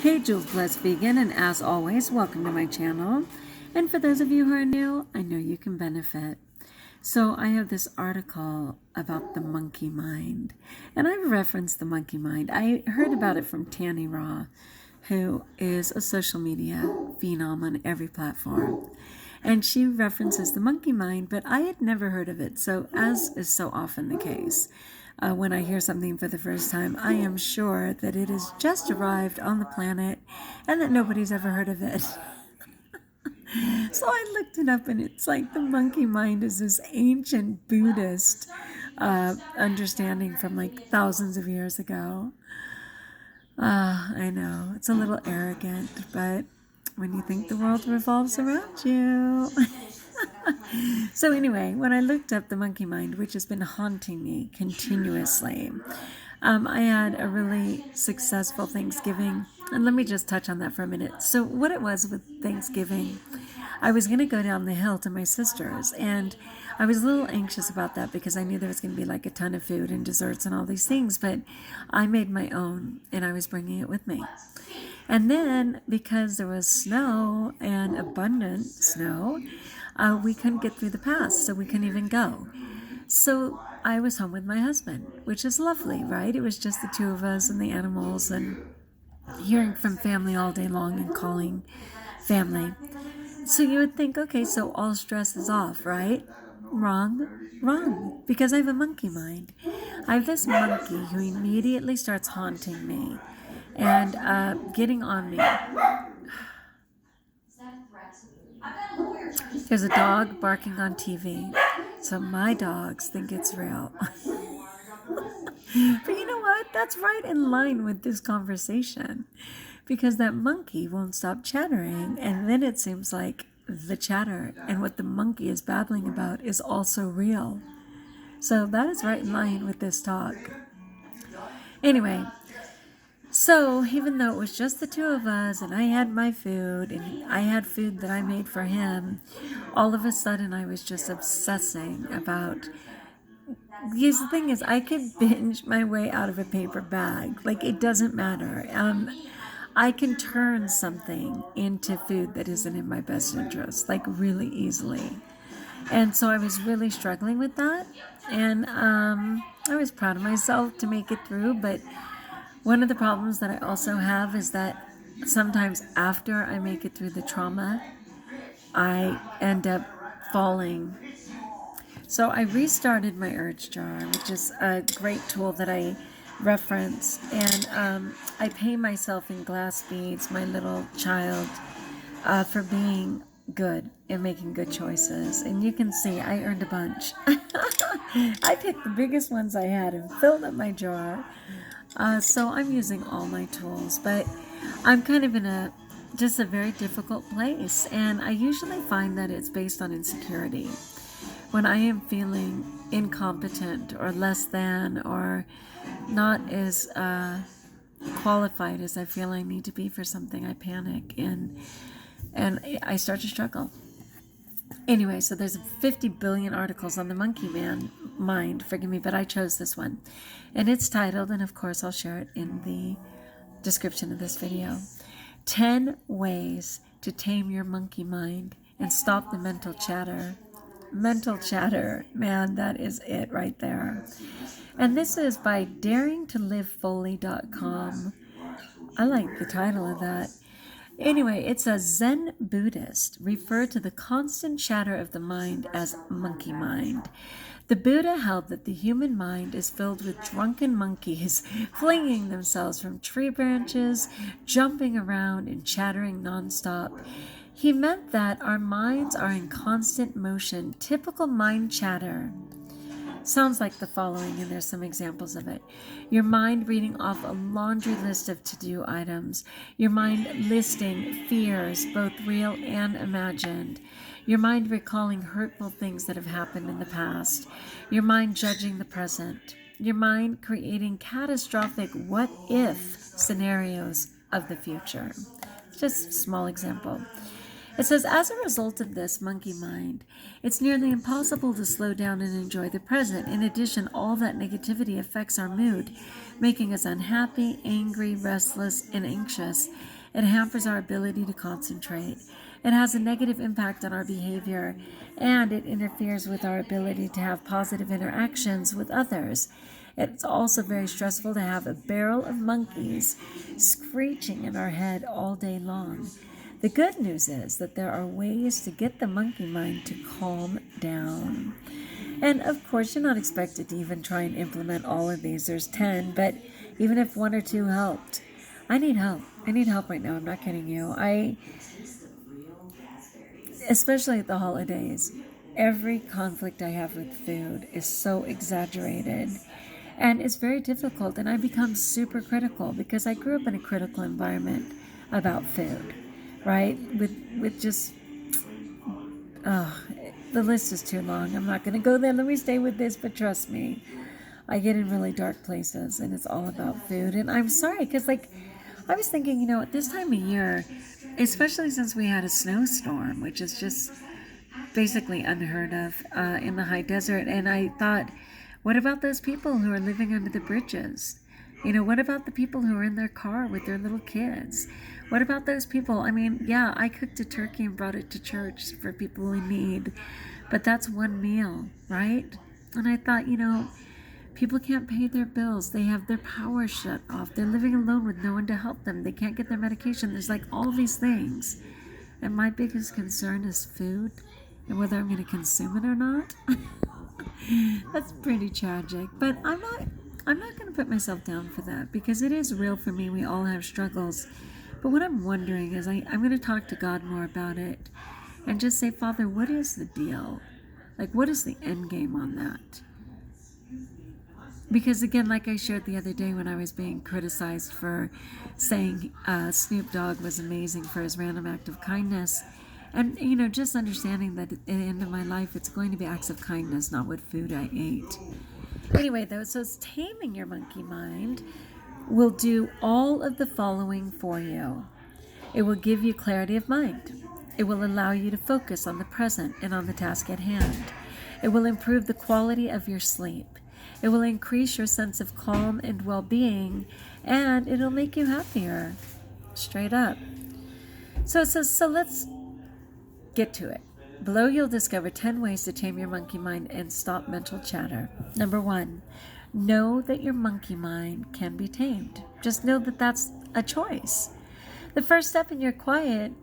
Hey, Jules Blessed Vegan, and as always, welcome to my channel. And for those of you who are new, I know you can benefit. So I have this article about the monkey mind, and I've referenced the monkey mind. I heard about it from Tame, who is a social media phenom on every platform. And she references the monkey mind, but I had never heard of it. So as is so often the case, when I hear something for the first time, I am sure that it has just arrived on the planet and that nobody's ever heard of it. So I looked it up, and it's like the monkey mind is this ancient Buddhist understanding from like thousands of years ago. I know, it's a little arrogant, but when you think the world revolves around you. So anyway, when I looked up the monkey mind, which has been haunting me continuously, I had a really successful Thanksgiving. And let me just touch on that for a minute. So what it was with Thanksgiving, I was going to go down the hill to my sister's, and I was a little anxious about that because I knew there was going to be like a ton of food and desserts and all these things, but I made my own and I was bringing it with me. And then because there was snow and abundant snow, we couldn't get through the pass, so we couldn't even go. So I was home with my husband, which is lovely, right? It was just the two of us and the animals and hearing from family all day long and calling family. So you would think, okay, so all stress is off, right? Wrong, because I have a monkey mind. I have this monkey who immediately starts haunting me and getting on me. There's a dog barking on TV, so my dogs think it's real. But you know what? That's right in line with this conversation, because that monkey won't stop chattering, and then it seems like the chatter and what the monkey is babbling about is also real. So that is right in line with this talk. Anyway, so even though it was just the two of us and I had my food and I had food that I made for him, all of a sudden I was just obsessing about, because the thing is, I could binge my way out of a paper bag. Like, it doesn't matter. I can turn something into food that isn't in my best interest, like really easily. And so I was really struggling with that. And I was proud of myself to make it through. But one of the problems that I also have is that sometimes after I make it through the trauma, I end up falling. So I restarted my urge jar, which is a great tool that I reference, and I pay myself in glass beads, my little child, for being good and making good choices. And you can see I earned a bunch. I picked the biggest ones I had and filled up my jar. So I'm using all my tools, but I'm kind of in just a very difficult place, and I usually find that it's based on insecurity. When I am feeling incompetent or less than or not as qualified as I feel I need to be for something, I panic and I start to struggle. Anyway, so there's 50 billion articles on the monkey mind, forgive me, but I chose this one. And it's titled, and of course I'll share it in the description of this video, 10 Ways to Tame Your Monkey Mind and Stop the Mental Chatter. Mental chatter, man, that is it right there. And this is by daringtolivefully.com. I like the title of that. Anyway, it's a Zen Buddhist referred to the constant chatter of the mind as monkey mind. The Buddha held that the human mind is filled with drunken monkeys flinging themselves from tree branches, jumping around and chattering nonstop. He meant that our minds are in constant motion. Typical mind chatter sounds like the following, and there's some examples of it. Your mind reading off a laundry list of to-do items. Your mind listing fears, both real and imagined. Your mind recalling hurtful things that have happened in the past. Your mind judging the present. Your mind creating catastrophic what-if scenarios of the future. Just a small example. It says, as a result of this monkey mind, it's nearly impossible to slow down and enjoy the present. In addition, all that negativity affects our mood, making us unhappy, angry, restless, and anxious. It hampers our ability to concentrate. It has a negative impact on our behavior, and it interferes with our ability to have positive interactions with others. It's also very stressful to have a barrel of monkeys screeching in our head all day long. The good news is that there are ways to get the monkey mind to calm down. And of course, you're not expected to even try and implement all of these. There's 10, but even if 1 or 2 helped, I need help. I need help right now. I'm not kidding you. Especially at the holidays, every conflict I have with food is so exaggerated. And it's very difficult, and I become super critical because I grew up in a critical environment about food, right? With just, the list is too long. I'm not going to go there. Let me stay with this, but trust me, I get in really dark places, and it's all about food. And I'm sorry, because, I was thinking, at this time of year, especially since we had a snowstorm, which is just basically unheard of in the high desert, and I thought, what about those people who are living under the bridges? What about the people who are in their car with their little kids? What about those people? I cooked a turkey and brought it to church for people in need, but that's one meal, right? And I thought, people can't pay their bills. They have their power shut off. They're living alone with no one to help them. They can't get their medication. There's all these things. And my biggest concern is food and whether I'm going to consume it or not. That's pretty tragic. But I'm not going to put myself down for that because it is real for me. We all have struggles. But what I'm wondering is I'm going to talk to God more about it and just say, Father, what is the deal? What is the end game on that? Because again, like I shared the other day when I was being criticized for saying Snoop Dogg was amazing for his random act of kindness. And, just understanding that at the end of my life, it's going to be acts of kindness, not what food I ate. Anyway, though, so taming your monkey mind will do all of the following for you. It will give you clarity of mind. It will allow you to focus on the present and on the task at hand. It will improve the quality of your sleep. It will increase your sense of calm and well-being, and it'll make you happier. Straight up. So it says, let's get to it. Below, you'll discover 10 ways to tame your monkey mind and stop mental chatter. Number 1, know that your monkey mind can be tamed. Just know that that's a choice. The first step in your quest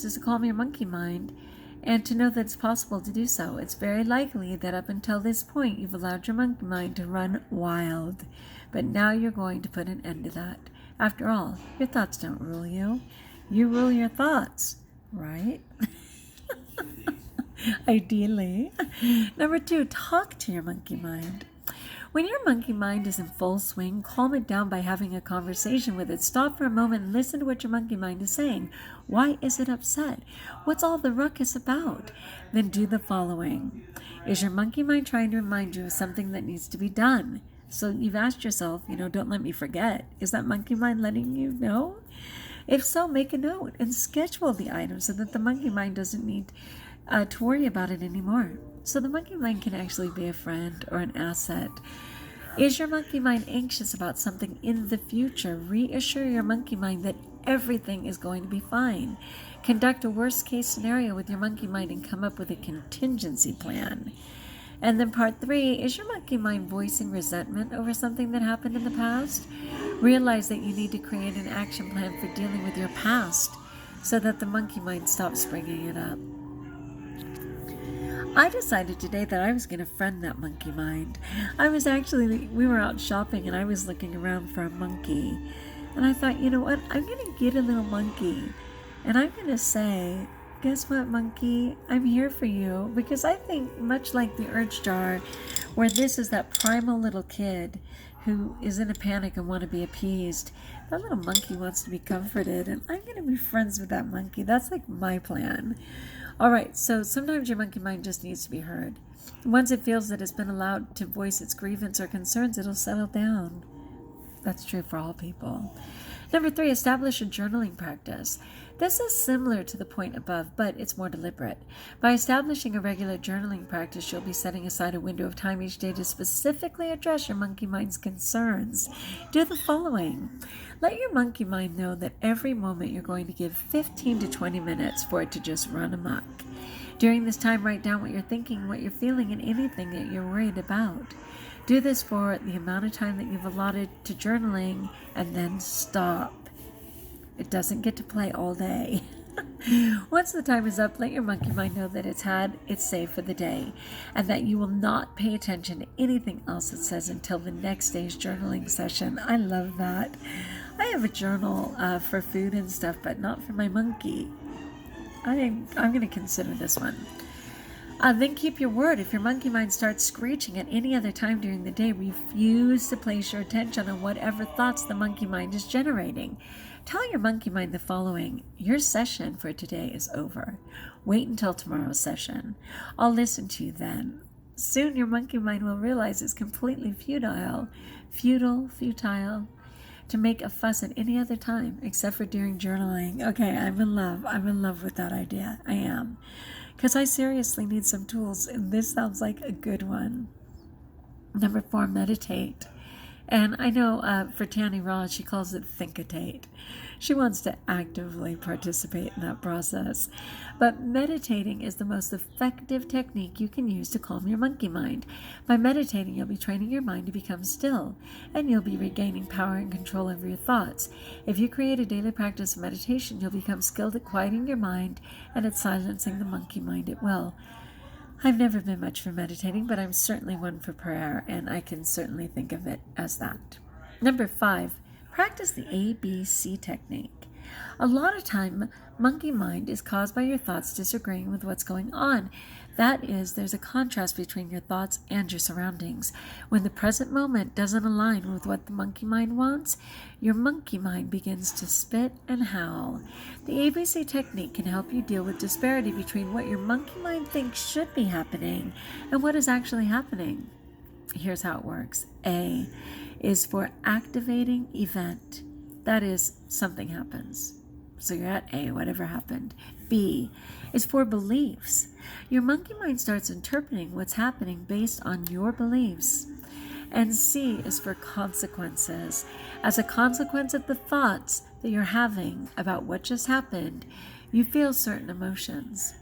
is to calm your monkey mind and to know that it's possible to do so. It's very likely that up until this point, you've allowed your monkey mind to run wild. But now you're going to put an end to that. After all, your thoughts don't rule you. You rule your thoughts, right? Ideally. Number 2, talk to your monkey mind. When your monkey mind is in full swing, calm it down by having a conversation with it. Stop for a moment and listen to what your monkey mind is saying. Why is it upset? What's all the ruckus about? Then do the following. Is your monkey mind trying to remind you of something that needs to be done? So you've asked yourself, don't let me forget. Is that monkey mind letting you know? If so, make a note and schedule the item so that the monkey mind doesn't need to worry about it anymore. So the monkey mind can actually be a friend or an asset. Is your monkey mind anxious about something in the future? Reassure your monkey mind that everything is going to be fine. Conduct a worst case scenario with your monkey mind and come up with a contingency plan. And then part 3, is your monkey mind voicing resentment over something that happened in the past? Realize that you need to create an action plan for dealing with your past so that the monkey mind stops bringing it up. I decided today that I was going to friend that monkey mind. We were out shopping and I was looking around for a monkey. And I thought, you know what, I'm going to get a little monkey. And I'm going to say, guess what, monkey? I'm here for you. Because I think much like the urge jar, where this is that primal little kid who is in a panic and want to be appeased, that little monkey wants to be comforted. And I'm going to be friends with that monkey. That's my plan. All right, so sometimes your monkey mind just needs to be heard. Once it feels that it's been allowed to voice its grievance or concerns, it'll settle down. That's true for all people. Number 3, establish a journaling practice. This is similar to the point above, but it's more deliberate. By establishing a regular journaling practice, you'll be setting aside a window of time each day to specifically address your monkey mind's concerns. Do the following. Let your monkey mind know that every moment you're going to give 15 to 20 minutes for it to just run amok. During this time, write down what you're thinking, what you're feeling, and anything that you're worried about. Do this for the amount of time that you've allotted to journaling, and then stop. It doesn't get to play all day. Once the time is up, let your monkey mind know that it's had its say for the day, and that you will not pay attention to anything else it says until the next day's journaling session. I love that. I have a journal for food and stuff, but not for my monkey. I'm going to consider this one. Then keep your word. If your monkey mind starts screeching at any other time during the day, refuse to place your attention on whatever thoughts the monkey mind is generating. Tell your monkey mind the following. Your session for today is over. Wait until tomorrow's session. I'll listen to you then. Soon your monkey mind will realize it's completely futile to make a fuss at any other time except for during journaling. Okay, I'm in love with that idea. I am. Because I seriously need some tools, and this sounds like a good one. Number 4, meditate. And I know for Tanny Ross, she calls it thinkitate. She wants to actively participate in that process. But meditating is the most effective technique you can use to calm your monkey mind. By meditating, you'll be training your mind to become still, and you'll be regaining power and control over your thoughts. If you create a daily practice of meditation, you'll become skilled at quieting your mind and at silencing the monkey mind at will. I've never been much for meditating, but I'm certainly one for prayer, and I can certainly think of it as that. Number 5, practice the ABC technique. A lot of time, monkey mind is caused by your thoughts disagreeing with what's going on. That is, there's a contrast between your thoughts and your surroundings. When the present moment doesn't align with what the monkey mind wants, your monkey mind begins to spit and howl. The ABC technique can help you deal with disparity between what your monkey mind thinks should be happening and what is actually happening. Here's how it works. A is for activating event. That is, something happens. So you're at A, whatever happened. B is for beliefs. Your monkey mind starts interpreting what's happening based on your beliefs. And C is for consequences. As a consequence of the thoughts that you're having about what just happened, you feel certain emotions.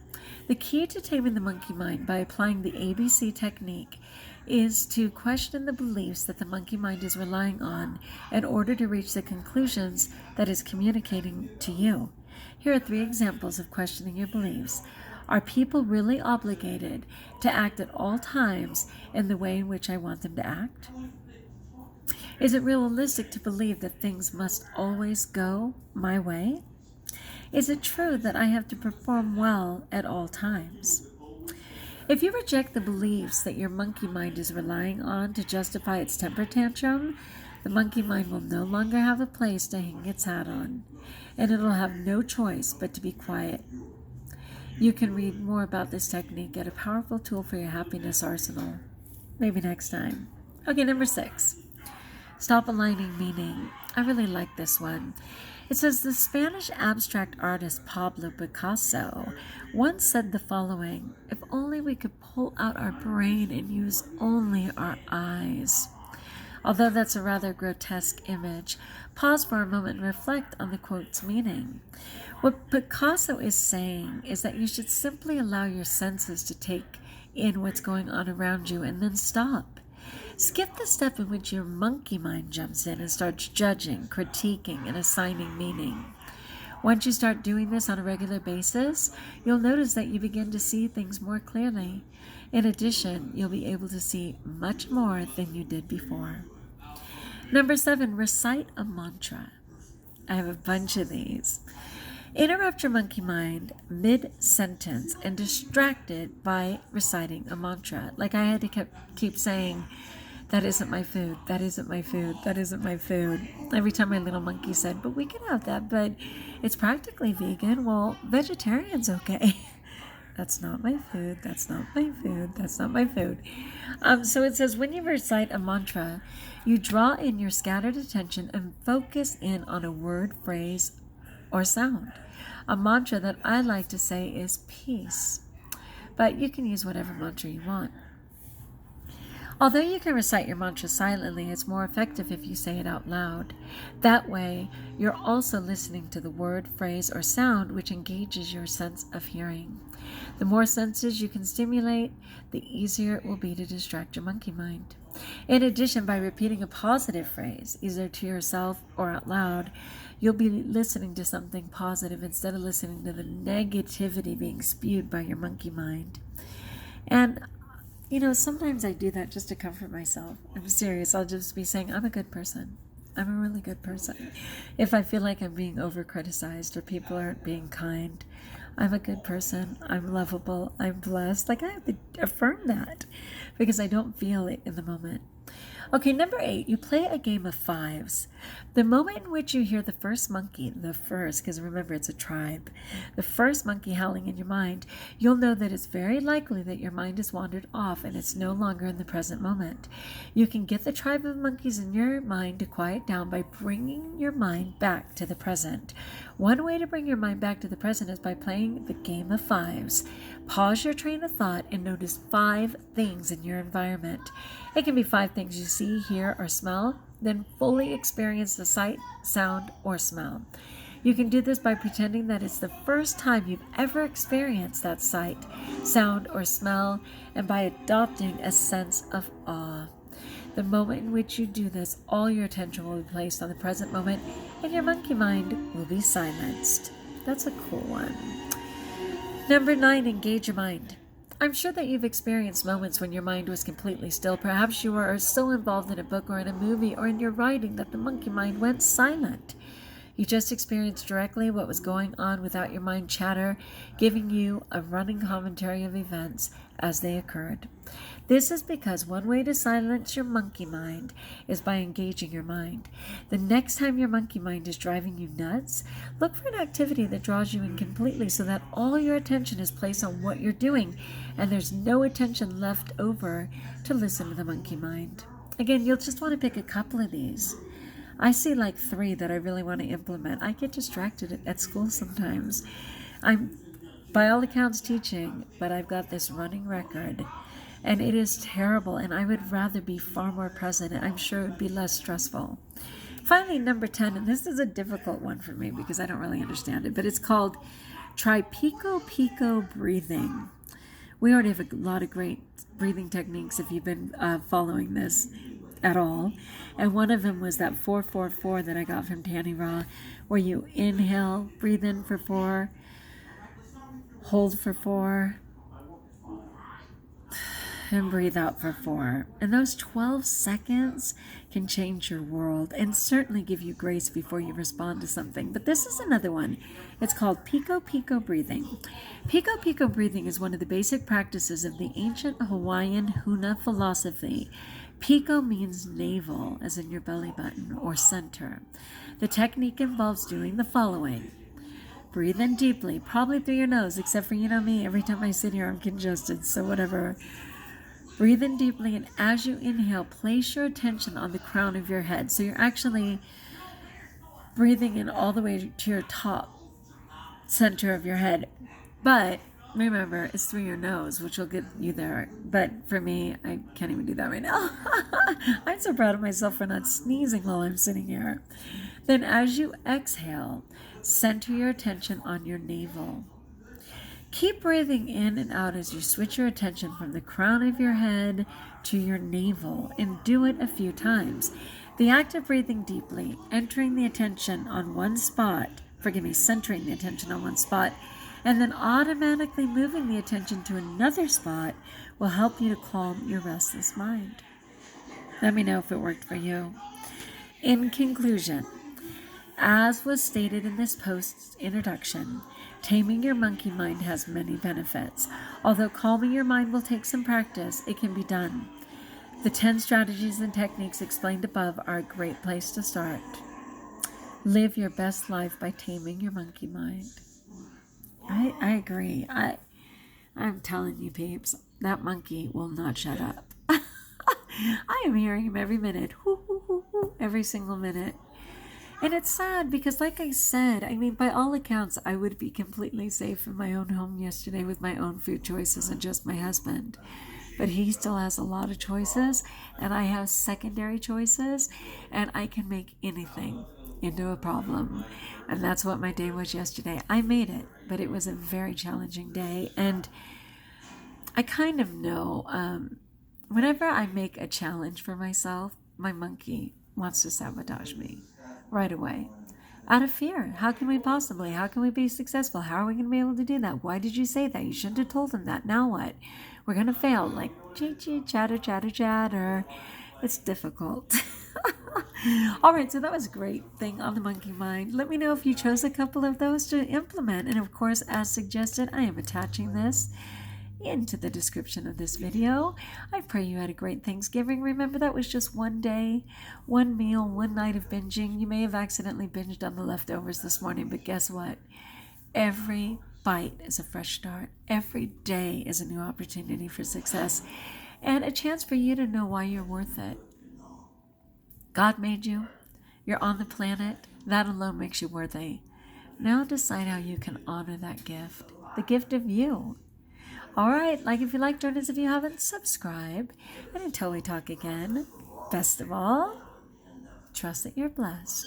The key to taming the monkey mind by applying the ABC technique is to question the beliefs that the monkey mind is relying on in order to reach the conclusions that it's communicating to you. Here are 3 examples of questioning your beliefs. Are people really obligated to act at all times in the way in which I want them to act? Is it realistic to believe that things must always go my way? Is it true that I have to perform well at all times? If you reject the beliefs that your monkey mind is relying on to justify its temper tantrum, the monkey mind will no longer have a place to hang its hat on, and it'll have no choice but to be quiet. You can read more about this technique at a powerful tool for your happiness arsenal. Maybe next time. Okay, number 6. Stop aligning meaning. I really like this one. It says the Spanish abstract artist Pablo Picasso once said the following: if only we could pull out our brain and use only our eyes. Although that's a rather grotesque image, pause for a moment and reflect on the quote's meaning. What Picasso is saying is that you should simply allow your senses to take in what's going on around you and then stop. Skip the step in which your monkey mind jumps in and starts judging, critiquing, and assigning meaning. Once you start doing this on a regular basis, you'll notice that you begin to see things more clearly. In addition, you'll be able to see much more than you did before. Number 7, recite a mantra. I have a bunch of these. Interrupt your monkey mind mid-sentence and distract it by reciting a mantra. Like I had to keep saying, that isn't my food, that isn't my food, that isn't my food. Every time my little monkey said, but we can have that, but it's practically vegan. Well, vegetarian's okay. That's not my food. That's not my food. That's not my food. So it says, when you recite a mantra, you draw in your scattered attention and focus in on a word, phrase, or sound. A mantra that I like to say is peace, but you can use whatever mantra you want. Although you can recite your mantra silently, it's more effective if you say it out loud. That way, you're also listening to the word, phrase, or sound which engages your sense of hearing. The more senses you can stimulate, the easier it will be to distract your monkey mind. In addition, by repeating a positive phrase, either to yourself or out loud, you'll be listening to something positive instead of listening to the negativity being spewed by your monkey mind. And sometimes I do that just to comfort myself. I'm serious. I'll just be saying, I'm a good person. I'm a really good person. If I feel like I'm being over-criticized or people aren't being kind, I'm a good person. I'm lovable. I'm blessed. I have to affirm that because I don't feel it in the moment. Okay, number 8, you play a game of fives. The moment in which you hear the first monkey, because remember it's a tribe, the first monkey howling in your mind, you'll know that it's very likely that your mind has wandered off and it's no longer in the present moment. You can get the tribe of monkeys in your mind to quiet down by bringing your mind back to the present. One way to bring your mind back to the present is by playing the game of fives. Pause your train of thought and notice 5 things in your environment. It can be 5 things you see, hear, or smell, then fully experience the sight, sound, or smell. You can do this by pretending that it's the first time you've ever experienced that sight, sound, or smell, and by adopting a sense of awe. The moment in which you do this, all your attention will be placed on the present moment, and your monkey mind will be silenced. That's a cool one. Number 9, engage your mind. I'm sure that you've experienced moments when your mind was completely still. Perhaps you were so involved in a book or in a movie or in your writing that the monkey mind went silent. You just experienced directly what was going on without your mind chatter, giving you a running commentary of events as they occurred. This is because one way to silence your monkey mind is by engaging your mind. The next time your monkey mind is driving you nuts, look for an activity that draws you in completely so that all your attention is placed on what you're doing and there's no attention left over to listen to the monkey mind. Again, you'll just want to pick a couple of these. I see 3 that I really want to implement. I get distracted at school sometimes. I'm, by all accounts, teaching, but I've got this running record. And it is terrible, and I would rather be far more present, and I'm sure it would be less stressful. Finally, number 10, and this is a difficult one for me because I don't really understand it, but it's called Try Pico breathing. We already have a lot of great breathing techniques if you've been following this at all. And one of them was that 4-4-4 that I got from Tame, where you inhale, breathe in for 4, hold for 4, and breathe out for 4. And those 12 seconds can change your world and certainly give you grace before you respond to something. But this is another one. It's called Pico breathing. Pico breathing is one of the basic practices of the ancient Hawaiian Huna philosophy. Pico means navel, as in your belly button, or center. The technique involves doing the following. Breathe in deeply, probably through your nose, except for, me, every time I sit here I'm congested, so whatever. Breathe in deeply, and as you inhale, place your attention on the crown of your head. So you're actually breathing in all the way to your top center of your head. But remember, it's through your nose, which will get you there. But for me, I can't even do that right now. I'm so proud of myself for not sneezing while I'm sitting here. Then as you exhale, center your attention on your navel. Keep breathing in and out as you switch your attention from the crown of your head to your navel, and do it a few times. The act of breathing deeply, centering the attention on one spot, and then automatically moving the attention to another spot will help you to calm your restless mind. Let me know if it worked for you. In conclusion, as was stated in this post's introduction, taming your monkey mind has many benefits. Although calming your mind will take some practice, it can be done. The 10 strategies and techniques explained above are a great place to start. Live your best life by taming your monkey mind. I agree. I'm telling you, peeps, that monkey will not shut up. I am hearing him every minute, hoo, hoo, hoo, hoo, every single minute. And it's sad because, like I said, I mean, by all accounts, I would be completely safe in my own home yesterday with my own food choices and just my husband. But he still has a lot of choices, and I have secondary choices, and I can make anything into a problem. And that's what my day was yesterday. I made it, but it was a very challenging day. And I kind of know whenever I make a challenge for myself, my monkey wants to sabotage me right away. Out of fear. How can we possibly? How can we be successful? How are we going to be able to do that? Why did you say that? You shouldn't have told them that. Now what? We're going to fail. Like, chee chee, chatter, chatter, chatter. It's difficult. All right, so that was a great thing on the monkey mind. Let me know if you chose a couple of those to implement. And of course, as suggested, I am attaching this into the description of this video. I pray you had a great Thanksgiving. Remember, that was just one day, one meal, one night of binging. You may have accidentally binged on the leftovers this morning, but guess what? Every bite is a fresh start. Every day is a new opportunity for success and a chance for you to know why you're worth it. God made you. You're on the planet. That alone makes you worthy. Now decide how you can honor that gift, the gift of you. All right, like if you like, join us if you haven't, subscribe. And until we talk again, best of all, trust that you're blessed.